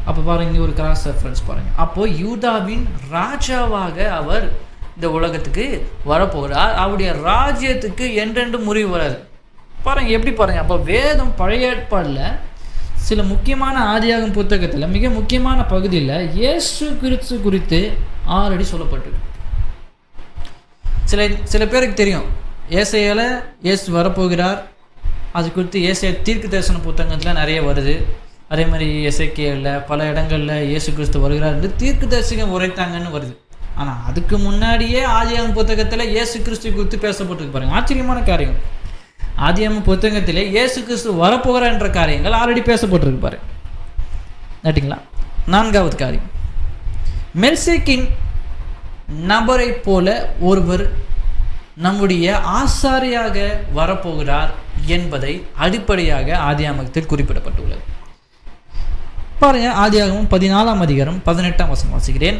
S1: அப்போ பாருங்க, இங்கே ஒரு கிராஸ் ரெஃபரன்ஸ் பாருங்க. அப்போ யூதாவின் ராஜாவாக அவர் இந்த உலகத்துக்கு வரப்போகிறார், அவருடைய ராஜ்யத்துக்கு என்றென்று முடிவு வராது. பாருங்க எப்படி பாருங்க. அப்போ வேதம் பழைய ஏற்பாடில் சில முக்கியமான ஆதியாகமம் புத்தகத்தில் மிக முக்கியமான பகுதியில் இயேசு கிறிஸ்து குறித்து ஆல்ரெடி சொல்லப்பட்டிருக்கு. சில பேருக்கு தெரியும் ஏசாயால இயேசு வரப்போகிறார், அது குறித்து ஏசாயா தீர்க்க தரிசன புத்தகத்தில் நிறைய வருது. அதே மாதிரி எசேக்கியேல்ல பல இடங்களில் இயேசு கிறிஸ்து வருகிறார் என்று தீர்க்க தரிசனம் உரைத்தாங்கன்னு வருது. ஆனால் அதுக்கு முன்னாடியே ஆதியாகமம் புத்தகத்தில் இயேசு கிறிஸ்து குறித்து பேசப்பட்டிருக்கு பாருங்க. ஆச்சரியமான காரியம். ஆதியாகமம் புத்தகத்திலே இயேசு கிறிஸ்து வரப்போகிறார் என்ற காரியங்கள் ஆல்ரெடி பேசப்பட்டிருக்கு பாரு. நட்டிங்களா? 4வது காரியம், மெல்சேக்கின் நபரை போல ஒருவர் நம்முடைய ஆசாரியாக வரப்போகிறார் என்பதை அடிப்படையாக ஆதியாகமத்தில் குறிப்பிடப்பட்டுள்ளது. பாருங்க, ஆதியாகமம் 14:18 வாசிக்கிறேன்.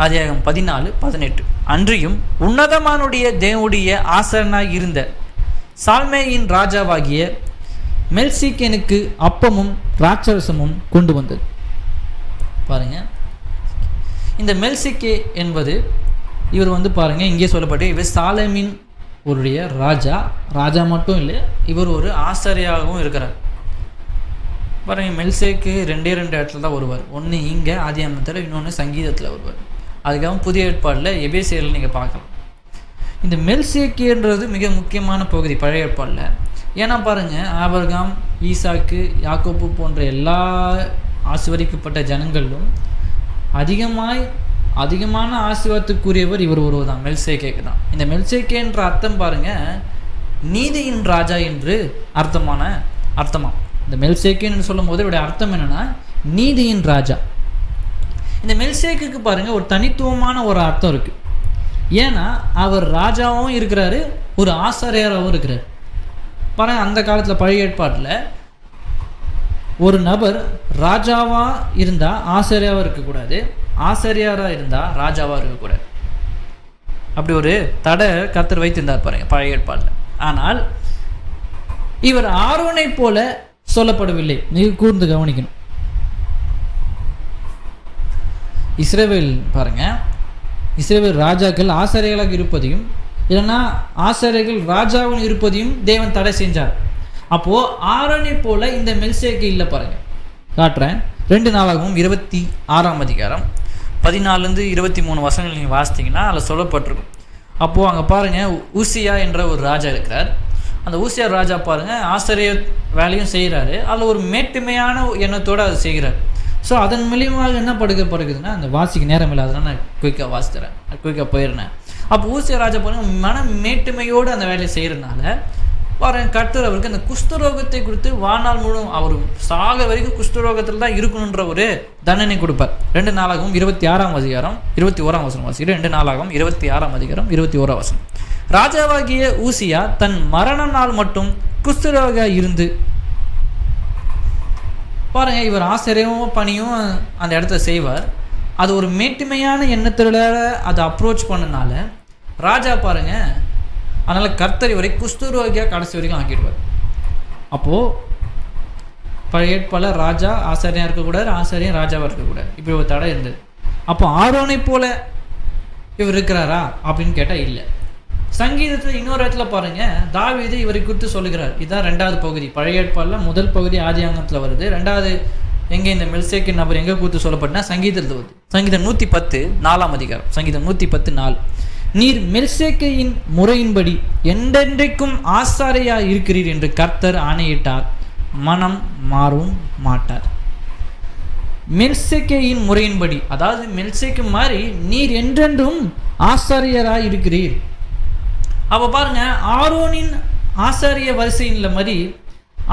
S1: ஆதியாகமம் 14:18 அன்றியும் உன்னதமானுடைய தேவனுடைய ஆசாரியனாய் இருந்த சால்மேயின் ராஜாவாகிய மெல்சிகேனுக்கு அப்பமும் ராட்சரசமும் கொண்டு வந்தது. பாருங்க, இந்த மெல்சிகே என்பது இவர் பாருங்க இங்கே சொல்லப்பட்டு இவர் சாலேமின் உடைய ராஜா மட்டும் இல்லை, இவர் ஒரு ஆசாரியாகவும் இருக்கிறார். பாருங்க, மெல்சேக்கு 2 இடத்துல தான் வருவார். ஒன்று இங்கே ஆதியாகமத்தில், இன்னொன்று சங்கீதத்தில் வருவார். அதுக்காக புதிய ஏற்பாடில் எபேசியரில் நீங்கள் பார்க்கலாம். இந்த மெல்சேக்கின்றது மிக முக்கியமான பகுதி பழைய ஏற்பாடில். ஏன்னா பாருங்கள், ஆபிரகாம், ஈசாக்கு, யாக்கோப்பு போன்ற எல்லா ஆசீர்வதிக்கப்பட்ட ஜனங்களும் அதிகமான ஆசீர்வாதத்துக்குரியவர் இவர் ஒருவர் தான், மெல்சேக்கேக்கு தான். இந்த மெல்சேக்கேன்ற அர்த்தம் பாருங்கள், நீதியின் ராஜா என்று அர்த்தமா. இந்த மெல்சேக்கேன்னு சொல்லும் போது இவருடைய அர்த்தம் என்னென்னா நீதியின் ராஜா. இந்த மெல்சேக்குக்கு பாருங்கள் ஒரு தனித்துவமான ஒரு அர்த்தம் இருக்குது. ஏன்னா அவர் ராஜாவும் இருக்கிறாரு, ஒரு ஆசாரியாராகவும் இருக்கிறார். பாருங்கள், அந்த காலத்தில் பழைய ஏற்பாட்டில் ஒரு நபர் ராஜாவாக இருந்தால் ஆசாரியாவாக இருக்கக்கூடாது, ஆசாரியாராக இருந்தால் ராஜாவாக இருக்கக்கூடாது. அப்படி ஒரு தடை கர்த்தர் வைத்திருந்தார் பாருங்க பழைய ஏற்பாட்டில். ஆனால் இவர் ஆரோனை போல சொல்லப்படவில்லை. மிக கூர்ந்து கவனிக்கணும். இஸ்ரவேல் பாருங்க, இஸ்ரவேல் ராஜாக்கள் ஆசாரியர்களாக இருப்பதையும் இல்லைன்னா ஆசாரியர்கள் ராஜாவும் இருப்பதையும் தேவன் தடை செஞ்சார். அப்போது ஆரோனை போல இந்த மெல்சேக்கு இல்லை பாருங்க. காட்டுறேன். 2 நாளாகவும் 26 14-23 நீங்கள் வாசித்தீங்கன்னா அதில் சொல்லப்பட்டிருக்கும். அப்போது அங்கே பாருங்கள், ஊசியா என்ற ஒரு ராஜா இருக்கிறார். அந்த ஊசியா ராஜா பாருங்கள் ஆசிரியர் வேலையும் செய்கிறாரு, அதில் ஒரு மேட்டுமையான எண்ணத்தோடு அதை செய்கிறார். ஸோ அதன் மூலியமாக என்ன படுக்கப்படுக்குதுன்னா, அந்த வாசிக்கு நேரம் இல்லாததுனா நான் குயிக்காக வாசித்துறேன், குயிக்காக போயிடுறேன். அப்போ ஊசியா ராஜா பாருங்கள் மன மேட்டுமையோடு அந்த வேலையை செய்கிறதுனால பாருங்கள் கர்த்தர் அவருக்கு அந்த குஷ்டரோகத்தை கொடுத்து வாழ்நாள் முழுவதும் அவர் சாக வரைக்கும் குஷ்டரோகத்தில் தான் இருக்கணுன்ற ஒரு தண்டனை கொடுப்பார். 2 நாளாகவும் 21 வாசிக்கிறேன். 2 நாளாகவும் 26 ராஜாவாகிய ஊசியா தன் மரண நாள் மட்டும் குஷ்டரோக இருந்து பாருங்க, இவர் ஆசிரியரும் பணியும் அந்த இடத்த செய்வார். அது ஒரு மேட்டுமையான எண்ணத்தில் அதை அப்ரோச் பண்ணனால ராஜா பாருங்க, அதனால் கர்த்தர் இவரை குஷ்டரோகியாக கடைசி வரைக்கும் ஆக்கிடுவார். அப்போது பழைய ஏற்பாடில் ராஜா ஆசாரியாக இருக்கக்கூடாது, ஆசாரியம் ராஜாவாக இருக்கக்கூடாது, இப்படி ஒரு தடை இருந்தது. அப்போ ஆரோனை போல இவர் இருக்கிறாரா அப்படின்னு கேட்டால் இல்லை. சங்கீதத்தில் இன்னொரு இடத்துல பாருங்கள், தாவீது இவரை குறித்து சொல்லுகிறார். இதுதான் 2வது பகுதி. பழைய ஏற்பாடில் முதல் பகுதி ஆதியாகமத்தில் வருது. 2வது எங்கே இந்த மெல்சேக்கின் நபர் எங்கே குறித்து சொல்லப்பட்டனா சங்கீதத்தில் வருது. சங்கீதம் 110 4 சங்கீதம் 110:4 நீர் மெல்சேக்கையின் முறையின்படி என்றென்றைக்கும் ஆசாரியாக இருக்கிறீர் என்று கர்த்தர் ஆணையிட்டார், மனம் மாறவும் மாட்டார். மெல்சேக்கையின் முறையின்படி, அதாவது மெல்சேக்கு மாதிரி நீர் என்றென்றும் ஆசாரியராய் இருக்கிறீர். அப்போ பாருங்க, ஆரோனின் ஆசாரிய வரிசையில் மாதிரி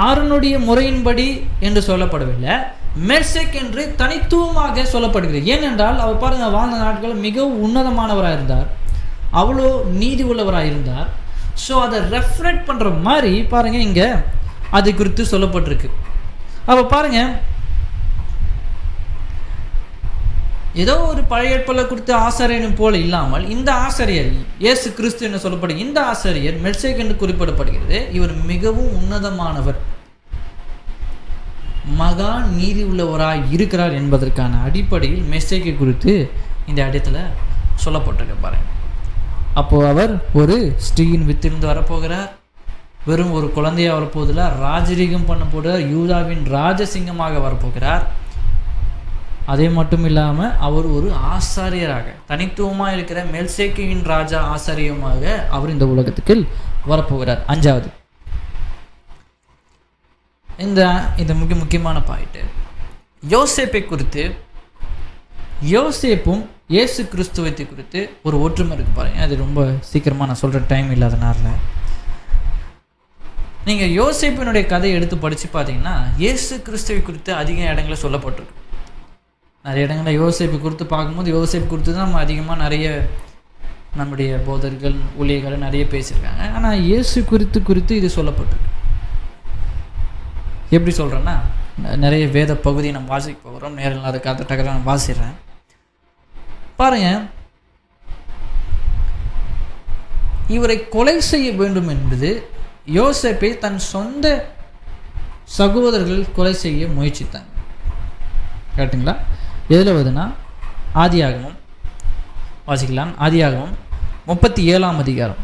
S1: ஆரோனுடைய முறையின்படி என்று சொல்லப்படவில்லை, மெல்சேக் என்று தனித்துவமாக சொல்லப்படுகிறது. ஏனென்றால் அவர் பாருங்க, வாழ்ந்த நாட்கள் மிகவும் உன்னதமானவராக இருந்தார், அவ்வளோ நீதி உள்ளவராக இருந்தார். ஸோ அதை ரெஃப்ளெக்ட் பண்ணுற மாதிரி பாருங்க இங்கே அது குறித்து சொல்லப்பட்டிருக்கு. அப்போ பாருங்க, ஏதோ ஒரு பழைய ஏற்பாட்டில் கொடுத்த ஆசாரியனும் போல இல்லாமல் இந்த ஆசாரியர் இயேசு கிறிஸ்து என்று சொல்லப்படும் இந்த ஆசாரியர் மெல்சேக் என்று குறிப்பிடப்படுகிறது. இவர் மிகவும் உன்னதமானவர், மகா நீதி உள்ளவராய் இருக்கிறார் என்பதற்கான அடிப்படையில் மெல்சேக்கை குறித்து இந்த இடத்துல சொல்லப்பட்டிருக்க பாருங்க. அப்போ அவர் ஒரு ஸ்ரீயின் வித்திலிருந்து வரப்போகிறார், வெறும் ஒரு குழந்தையாக வரப்போதில்லை, ராஜரீகம் பண்ண போகிறார், யூதாவின் ராஜசிங்கமாக வரப்போகிறார். அதே மட்டும் இல்லாமல் அவர் ஒரு ஆசாரியராக தனித்துவமாக இருக்கிற மெல்சேக்கின் ராஜா ஆசாரியமாக அவர் இந்த உலகத்துக்கு வரப்போகிறார். 5வது இந்த முக்கியமான பாயிண்ட், யோசேப்பை குறித்து, யோசேப்பும் இயேசு கிறிஸ்துவத்தை குறித்து ஒரு ஒற்றுமை இருக்கு பாருங்க. அது ரொம்ப சீக்கிரமாக நான் சொல்கிற டைம் இல்லாதனால நீங்கள் யோசேப்பினுடைய கதையை எடுத்து படித்து பார்த்தீங்கன்னா இயேசு கிறிஸ்துவை குறித்து அதிக இடங்களில் சொல்லப்பட்டிருக்கு. நிறைய இடங்களில் யோசேப்பு குறித்து பார்க்கும்போது யோசேப்பு குறித்து தான் நம்ம அதிகமாக நிறைய நம்முடைய போதர்கள் ஊழியர்கள் நிறைய பேசியிருக்காங்க. ஆனால் இயேசு குறித்து இது சொல்லப்பட்டிருக்கு. எப்படி சொல்கிறேன்னா, நிறைய வேத பகுதியை நம்ம வாசிக்க போகிறோம், நேரில் அதுக்கு அந்த டக்கரை நான் வாசிடுறேன் பாருங்க. இவரை கொலை செய்ய வேண்டும் என்பது யோசேப்பை தன் சொந்த சகோதரர்கள் கொலை செய்ய முயற்சித்தாங்க. கேட்டுங்களா? எதில் வருதுன்னா ஆதியாகமம் வாசிக்கலாம். ஆதியாகமம் 37ஆம் அதிகாரம்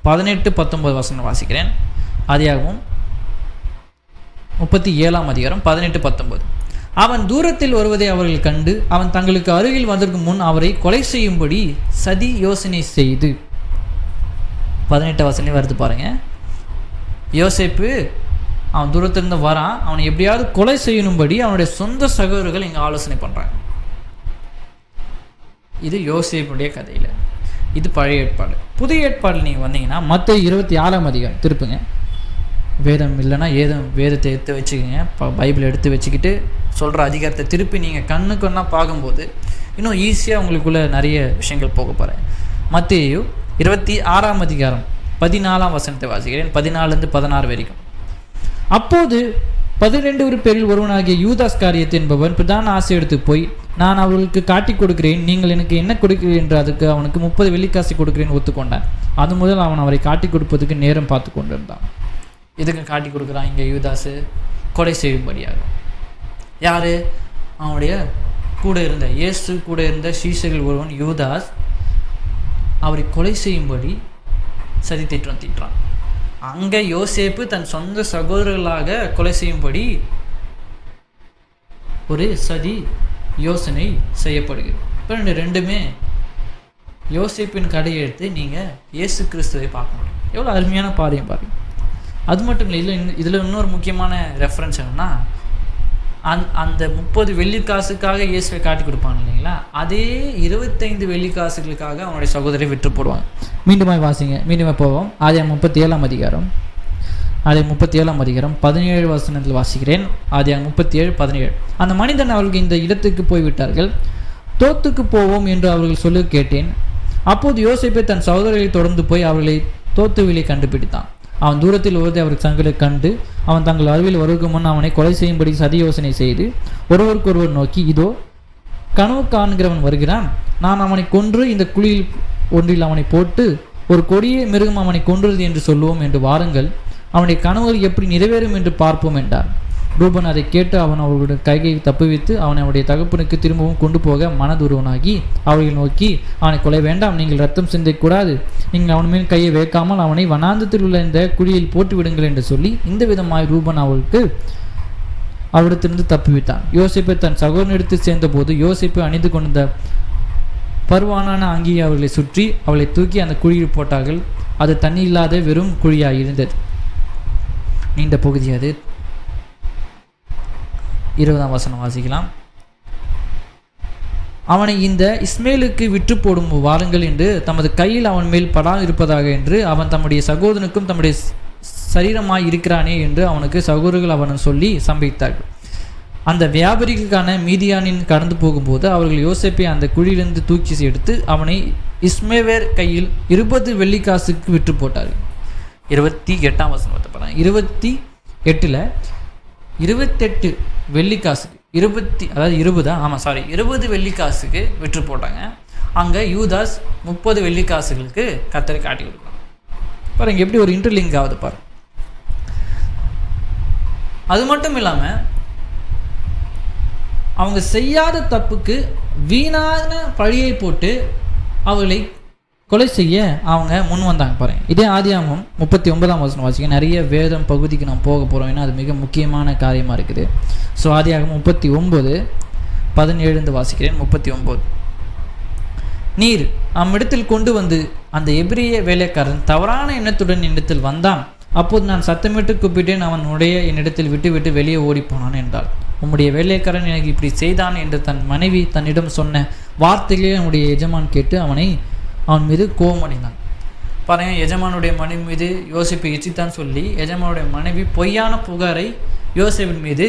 S1: 18-19 வசனம் வாசிக்கிறேன். ஆதியாகமம் 37ஆம் அதிகாரம் 18-19. அவன் தூரத்தில் வருவதை அவர்கள் கண்டு அவன் தங்களுக்கு அருகில் வந்ததற்கு முன் அவரை கொலை செய்யும்படி சதி யோசனை செய்து, 18 வசனம் வருது பாருங்க. யோசேப்பு அவன் தூரத்திலிருந்து வரான், அவனை எப்படியாவது கொலை செய்யணும்படி அவனுடைய சொந்த சகோதரர்கள் இங்கே ஆலோசனை பண்ணுறாங்க. இது யோசேப்புடைய கதையில். இது பழைய ஏற்பாடு. புதிய ஏற்பாடில் நீங்கள் வந்தீங்கன்னா மத்தேயு 26ஆம் அதிகாரம் திருப்புங்க. வேதம் இல்லைன்னா வேதத்தை எடுத்து வச்சுக்கோங்க, பைபிள் எடுத்து வச்சுக்கிட்டு சொல்கிற அதிகாரத்தை திருப்பி நீங்கள் கண்ணுக்கொன்னா பார்க்கும்போது இன்னும் ஈஸியாக உங்களுக்குள்ளே நிறைய விஷயங்கள் போக போகிறேன். மத்தேயு 26ஆம் அதிகாரம் 14ஆம் வசனத்தை வாசிக்கிறேன், 14-16 வரைக்கும். அப்போது 12 பேரில் ஒருவனாகிய யூதாஸ்காரியத் என்பவன் பிரதான ஆசை எடுத்து போய், நான் அவர்களுக்கு காட்டி கொடுக்கிறேன், நீங்கள் எனக்கு என்ன கொடுக்கிறீர்கள் என்று அதுக்கு அவனுக்கு 30 வெள்ளிக்காசை கொடுக்கிறேன் ஒத்துக்கொண்டான். அது முதல் அவன் அவரை காட்டி கொடுப்பதுக்கு நேரம் பார்த்து கொண்டிருந்தான். இதுக்கு காட்டி கொடுக்குறான் இங்கே யூதாசு, கொலை செய்யும்படியாக. யார்? அவனுடைய கூட இருந்த இயேசு கூட இருந்த சீஷர்கள் ஒருவன் யூதாஸ் அவரை கொலை செய்யும்படி சதி திட்டுறான். அங்கே யோசேப்பு தன் சொந்த சகோதரர்களாக கொலை செய்யும்படி ஒரு சதி யோசனை செய்யப்படுகிறது. இப்போ ரெண்டுமே யோசேப்பின் கடையை எடுத்து நீங்கள் இயேசு கிறிஸ்துவை பார்க்க முடியும். எவ்வளோ அருமையான பாதையும் பாருங்க. அது மட்டும் இல்லை, இதில் இன்னொரு முக்கியமான ரெஃபரன்ஸ் என்னன்னா, அந்த 30 வெள்ளிக்காசுக்காக இயேசுவை காட்டி கொடுப்பாங்க இல்லைங்களா, அதே 25 வெள்ளிக்காசுகளுக்காக அவனுடைய சகோதரை விற்று போடுவாங்க. மீண்டுமாய் வாசிங்க, மீண்டுமாய் போவோம். ஆதியாகமம் 37ஆம் அதிகாரம் 17 வசனத்தில் வாசிக்கிறேன். ஆதியாகமம் 37:17. அந்த மனிதன் அவர்கள் இந்த இடத்துக்கு போய்விட்டார்கள், தோத்துக்கு போவோம் என்று அவர்கள் சொல்ல கேட்டேன். அப்போது யோசேப்பை தன் சகோதரர்களை தொடர்ந்து போய் அவர்களை தோத்துவிலை கண்டுபிடித்தான். அவன் தூரத்தில் வருவதை அவருக்கு தங்களை கண்டு அவன் தங்கள் அருகில் வருவதற்கு முன் அவனை கொலை செய்யும்படி சதி யோசனை செய்து ஒருவருக்கொருவர் நோக்கி, இதோ கனவு காண்கிறவன் வருகிறான், நான் அவனை கொன்று இந்த குழியில் ஒன்றில் அவனை போட்டு ஒரு கொடிய மிருகம் அவனை கொன்றது என்று சொல்லுவோம் என்று வாருங்கள், அவனுடைய கனவுகள் எப்படி நிறைவேறும் என்று பார்ப்போம் என்றார். ரூபன் அதை கேட்டு அவன் அவர்களுடைய கையை தப்புவித்து அவனை அவனுடைய தகப்பனுக்கு திரும்பவும் கொண்டு போக மனதுருவனாகி அவர்களை நோக்கி, அவனை கொலை வேண்டாம், நீங்கள் ரத்தம் சிந்தக்கூடாது, நீங்கள் அவன் மேல் கையை வைக்காமல் அவனை வனாந்தத்தில் உள்ள இந்த குழியில் போட்டு விடுங்கள் என்று சொல்லி இந்த விதமாய் ரூபன் அவரிடத்திலிருந்து தப்புவித்தான். யோசேப்பை தன் சகோதரனிடத்தில் சேர்ந்தபோது யோசேப்பு அணிந்து கொண்ட பருவானான அங்கியை அவர்களை சுற்றி அவளை தூக்கி அந்த குழியில் போட்டார்கள். அது தண்ணி இல்லாத வெறும் குழியாக இருந்தது. நீண்ட பகுதி அது. 20ஆம் வசனம் வாசிக்கலாம். அவனை இந்த இஸ்மேலுக்கு விற்று போடும் வாருங்கள் என்று தமது கையில் அவன் மேல் படாது இருப்பதாக என்று அவன் தம்முடைய சகோதரனுக்கும் தம்முடைய சரீரமாய் இருக்கிறானே என்று அவனுக்கு சகோதரர்கள் அவனை சொல்லி சம்பித்தார்கள். அந்த வியாபாரிகளுக்கான மீதியானின் கடந்து போகும்போது அவர்கள் யோசேப்பை அந்த குழியிலிருந்து தூக்கி எடுத்து அவனை இஸ்மேவேர் கையில் 20 வெள்ளிக்காசுக்கு விற்று போட்டார்கள். 28ஆம் வசனத்தை பாருங்க. 28 28 வெள்ளிக்காசுக்கு 20 வெள்ளிக்காசுக்கு விற்று போட்டாங்க. அங்கே யூதாஸ் 30 வெள்ளிக்காசுகளுக்கு கர்த்தரை காட்டி கொடுக்கலாம். பாருங்க எப்படி ஒரு இன்டர்லிங்க் ஆகுது பாருங்க. அது மட்டும் இல்லாமல் அவங்க செய்யாத தப்புக்கு வீணான பழியை போட்டு அவர்களை கொலை செய்ய அவங்க முன் வந்தாங்க பாருங்க. இதே ஆதியாகமம் 39ஆம் வசனம் வாசிக்க. நிறைய வேதம் பகுதிக்கு நாம் போக போகிறோம், ஏன்னா அது மிக முக்கியமான காரியமாக இருக்குது. ஸோ ஆதியாகமம் 39:17 வாசிக்கிறேன். 39. நீர் அம்மிடத்தில் கொண்டு வந்து அந்த எபிரிய வேலைக்காரன் தவறான எண்ணத்துடன் என்னிடத்தில் வந்தான். அப்போது நான் சத்தமிட்டு கூப்பிட்டேன், அவனுடைய என்னிடத்தில் விட்டு வெளியே ஓடி போனான் என்றாள். உம்முடைய வேலைக்காரன் எனக்கு இப்படி செய்தான் என்று தன் மனைவி தன்னிடம் சொன்ன வார்த்தைகளே அவனுடைய எஜமான் கேட்டு அவன் மீது கோபமடைந்தான். பாருங்க, எஜமானுடைய மனைவி மீது யோசேப்பை எச்சித்தான் சொல்லி எஜமானுடைய மனைவி பொய்யான புகாரை யோசேப்பின் மீது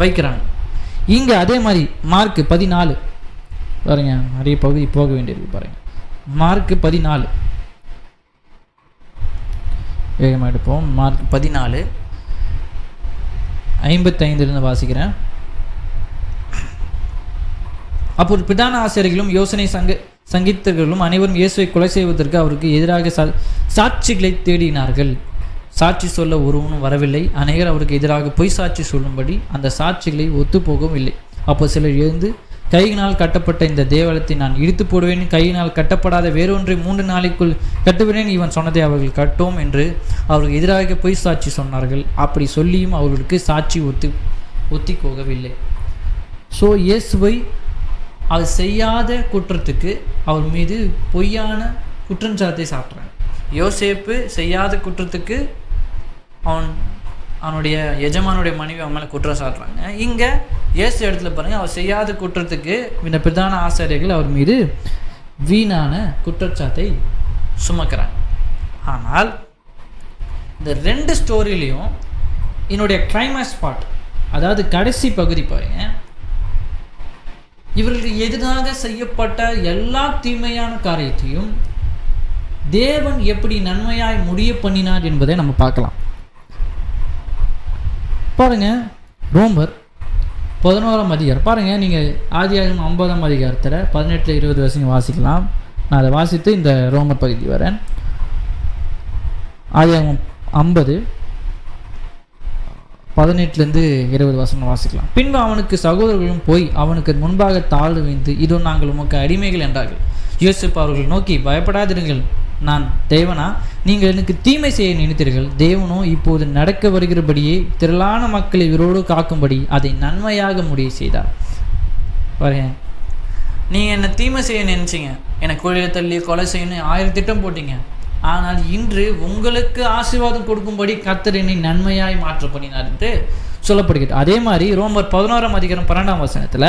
S1: வைக்கிறாங்க. இங்கே அதே மாதிரி மார்க் 14 பாருங்க, நிறைய பகுதி போக வேண்டியிருக்கு பாருங்க. மார்க் 14 வேகமாக எடுப்போம். மார்க் 14:55 வாசிக்கிறேன். அப்போது பிரதான ஆசிரியர்களும் யோசனை சங்கீதர்களும் அனைவரும் இயேசுவை கொலை செய்வதற்கு அவருக்கு எதிராக சாட்சிகளை தேடினார்கள். சாட்சி சொல்ல ஒருவனும் வரவில்லை. அநேகர் அவருக்கு எதிராக பொய் சாட்சி சொல்லும்படி அந்த சாட்சிகளை ஒத்துப்போகவும் இல்லை. அப்போ சிலர் எழுந்து, கையினால் கட்டப்பட்ட இந்த தேவாலயத்தை நான் இடித்து போடுவேன், கையினால் கட்டப்படாத வேறொன்றை 3 நாளைக்குள் கட்டுவேன், இவன் சொன்னதை அவர்கள் கட்டோம் என்று அவருக்கு எதிராக பொய் சாட்சி சொன்னார்கள். அப்படி சொல்லியும் அவர்களுக்கு சாட்சி ஒத்தி போகவில்லை. ஸோ இயேசுவை அது செய்யாத குற்றத்துக்கு அவர் மீது பொய்யான குற்றஞ்சாட்டை சாட்டுறாங்க. யோசேப்பு செய்யாத குற்றத்துக்கு அவனுடைய எஜமானுடைய மனைவி அவன் மேலே குற்றம் சாட்டுறாங்க. இங்கே இயேசு இடத்துல பாருங்கள், அவர் செய்யாத குற்றத்துக்கு இந்த பிரதான ஆசிரியர்கள் அவர் மீது வீணான குற்றச்சாட்டை சுமக்கிறாங்க. ஆனால் இந்த 2 ஸ்டோரியிலையும் என்னுடைய கிளைமேக்ஸ் பார்ட், அதாவது கடைசி பகுதி பாருங்க, இவர்களுக்கு எதிராக செய்யப்பட்ட எல்லா தீமையான காரியத்தையும் தேவன் எப்படி நன்மையாய் முடிய பண்ணினார் என்பதை நம்ம பார்க்கலாம். பாருங்க, ரோமர் 11ஆம் அதிகாரம் பாருங்க. நீங்கள் ஆதியாகமம் 50ஆம் அதிகாரத்தில் 18-20 வசனம் வாசிக்கலாம். நான் அதை வாசித்து இந்த ரோமர் பகுதி வரேன். ஆதியாகமம் 50:18-20 வசனம் வாசிக்கலாம். பின்பு அவனுக்கு சகோதரர்களும் போய் அவனுக்கு முன்பாக தாழ்வு வைத்து, இதோ நாங்கள் உமக்கு அடிமைகள் என்றார்கள். யோசேப்பு அவர்கள் நோக்கி, பயப்படாதிருங்கள், நான் தேவனா? நீங்கள் எனக்கு தீமை செய்ய நினைத்தீர்கள், தேவனோ இப்போது நடக்க வருகிறபடியே திரளான மக்களை இவரோடு காக்கும்படி அதை நன்மையாக முடிய செய்தார். பாருங்க, நீங்கள் என்னை தீமை செய்ய நினைச்சிங்க, என்னை கோயிலில் தள்ளி கொலை செய்யணும் 1000 திட்டம் போட்டீங்க. ஆனால் இன்று உங்களுக்கு ஆசீர்வாதம் கொடுக்கும்படி கர்த்தர் என்னை நன்மையாய் மாற்ற பண்ணினார் என்று சொல்லப்படுகிறது. அதே மாதிரி ரோமர் 11ஆம் அதிகாரம் 12ஆம் வசனத்தில்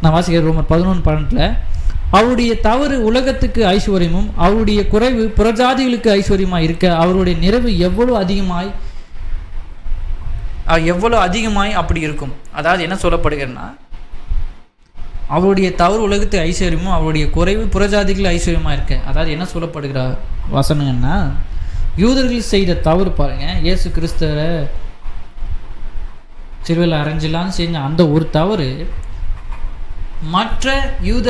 S1: நான் வாசிக்கிறேன். ரோமர் 11:12 அவருடைய தவறு உலகத்துக்கு ஐஸ்வர்யமும் அவருடைய குறைவு புறஜாதிகளுக்கு ஐஸ்வர்யமாய் இருக்க அவருடைய நிறைவு எவ்வளவு அதிகமாய் அப்படி இருக்கும். அதாவது என்ன சொல்லப்படுகிறதுனா, அவருடைய தவறு உலகத்து ஐஸ்வர்யமும் அவருடைய குறைவு புறஜாதிகள் ஐஸ்வர்யமாக இருக்க. அதாவது என்ன சொல்லப்படுகிற வசனங்கன்னா, யூதர்கள் செய்த தவறு பாருங்க, இயேசு கிறிஸ்துவரை சிலுவையில் அரைஞ்சலான்னு செஞ்ச அந்த ஒரு தவறு மற்ற யூத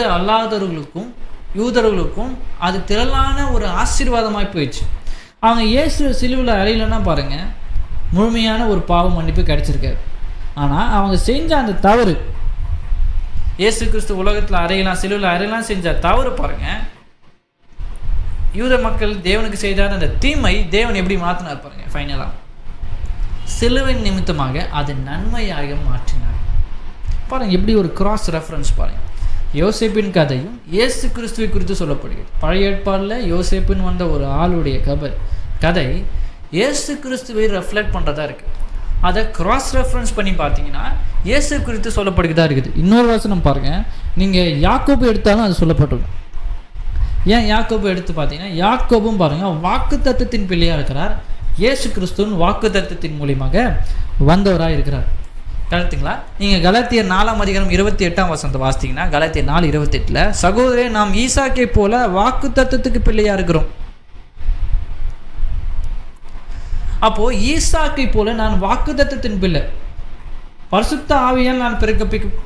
S1: யூதர்களுக்கும் அது திரளான ஒரு ஆசீர்வாதமாய் போயிடுச்சு. அவங்க இயேசு சிலுவையில் அறையிலன்னா பாருங்க, முழுமையான ஒரு பாவ மன்னிப்பு கிடைச்சிருக்காரு. ஆனால் அவங்க செஞ்ச அந்த தவறு, இயேசு கிறிஸ்து உலகத்தில் அறையலாம் சிலுவையில் அறையலாம் செஞ்ச தவறு பாருங்க, யூத மக்கள் தேவனுக்கு செய்தார் அந்த தீமை தேவன் எப்படி மாற்றினார் பாருங்க. ஃபைனலாக சிலுவை நிமித்தமாக அதை நன்மையாக மாற்றினார் பாருங்க. எப்படி ஒரு கிராஸ் ரெஃபரன்ஸ் பாருங்க. யோசேப்பின் கதையும் இயேசு கிறிஸ்துவை குறித்து சொல்லப்படுகிறது. பழைய ஏற்பாடில் யோசேப்பின் வந்த ஒரு ஆளுடைய கதை இயேசு கிறிஸ்துவை ரெஃப்ளெக்ட் பண்ணுறதா இருக்குது. அதை கிராஸ் ரெஃபரன்ஸ் பண்ணி பார்த்தீங்கன்னா இயேசு குறித்து சொல்லப்படுகிறதா இருக்குது. இன்னொரு வசனம் பாருங்க, நீங்கள் யாக்கோபு எடுத்தாலும் அது சொல்லப்பட்டிருக்கும். ஏன் யாக்கோபு எடுத்து பார்த்தீங்கன்னா, யாக்கோபும் பாருங்கள் வாக்கு தத்தத்தின் பிள்ளையாக இருக்கிறார். இயேசு கிறிஸ்துவின் வாக்கு தத்தத்தின் மூலியமாக வந்தவராக இருக்கிறார். கரெக்டுங்களா? நீங்கள் கலாத்தியர் 4:28 வாசித்தீங்கன்னா, கலாத்தியர் 4:28 சகோதரே நாம் ஈசாக்கை போல வாக்கு தத்தத்துக்கு பிள்ளையாக இருக்கிறோம். அப்போ ஈசாக்கை போல நான் வாக்கு தத்தத்தின் பிள்ளை, பரிசுத்த ஆவியால் நான்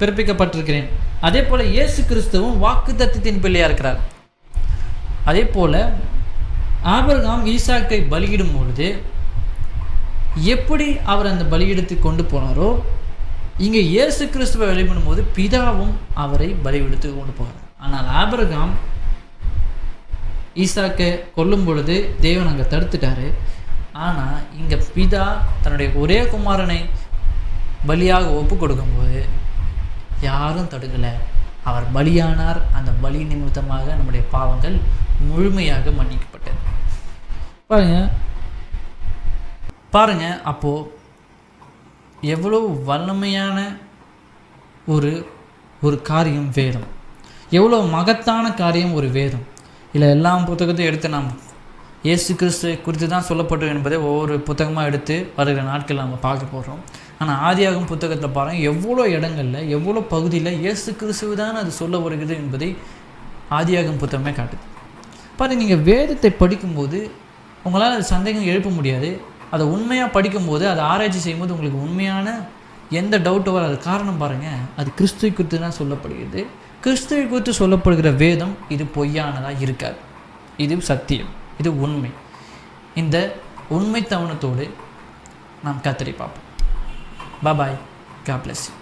S1: பிறப்பிக்கப்பட்டிருக்கிறேன். அதே போல இயேசு கிறிஸ்துவும் வாக்கு தத்தத்தின் பிள்ளையாக இருக்கிறார். அதே போல ஆபிரகாம் ஈசாக்கை பலியிடும் பொழுது எப்படி அவர் அந்த பலியிடத்துக்கு கொண்டு போனாரோ, இங்கே இயேசு கிறிஸ்துவை வெளிப்படும் போது பிதாவும் அவரை பலியிடத்துக்கு கொண்டு போகிறார். ஆனால் ஆபிரகாம் ஈசாக்கை கொல்லும் பொழுது தேவன் அங்கே தடுத்துட்டாரு. ஆனால் இங்கே பிதா தன்னுடைய ஒரே குமாரனை பலியாக ஒப்பு கொடுக்கும்போது யாரும் தடுக்கலை. அவர் பலியானார். அந்த பலி நிமித்தமாக நம்முடைய பாவங்கள் முழுமையாக மன்னிக்கப்பட்டது. பாருங்க அப்போது எவ்வளோ வல்லமையான ஒரு காரியம் வேதம், எவ்வளோ மகத்தான காரியம் ஒரு வேதம். இல்லை எல்லா புத்தகத்தையும் எடுத்து நாம் இயேசு கிறிஸ்து குறித்து தான் சொல்லப்பட்டது என்பதை ஒவ்வொரு புத்தகமாக எடுத்து வருகிற நாட்கள் நம்ம பார்க்க போகிறோம். ஆனால் ஆதியாகமம் புத்தகத்தில் பாருங்கள், எவ்வளோ இடங்களில் எவ்வளோ பகுதியில் இயேசு கிறிஸ்துவ தான் அது சொல்ல வருகிறது என்பதை ஆதியாகமம் புத்தகமே காட்டுது. பாருங்கள், நீங்கள் வேதத்தை படிக்கும்போது உங்களால் அது சந்தேகம் எழுப்ப முடியாது. அதை உண்மையாக படிக்கும்போது, அதை ஆராய்ச்சி செய்யும்போது உங்களுக்கு உண்மையான எந்த டவுட்டும் வராது. காரணம் பாருங்கள், அது கிறிஸ்துவை குறித்து தான் சொல்லப்படுகிறது. கிறிஸ்துவை குறித்து சொல்லப்படுகிற வேதம் இது பொய்யானதாக இருக்காது. இது சத்தியம், இது உண்மை. இந்த உண்மை தவணத்தோடு நாம் கத்தரி பார்ப்போம். பாய். God bless you.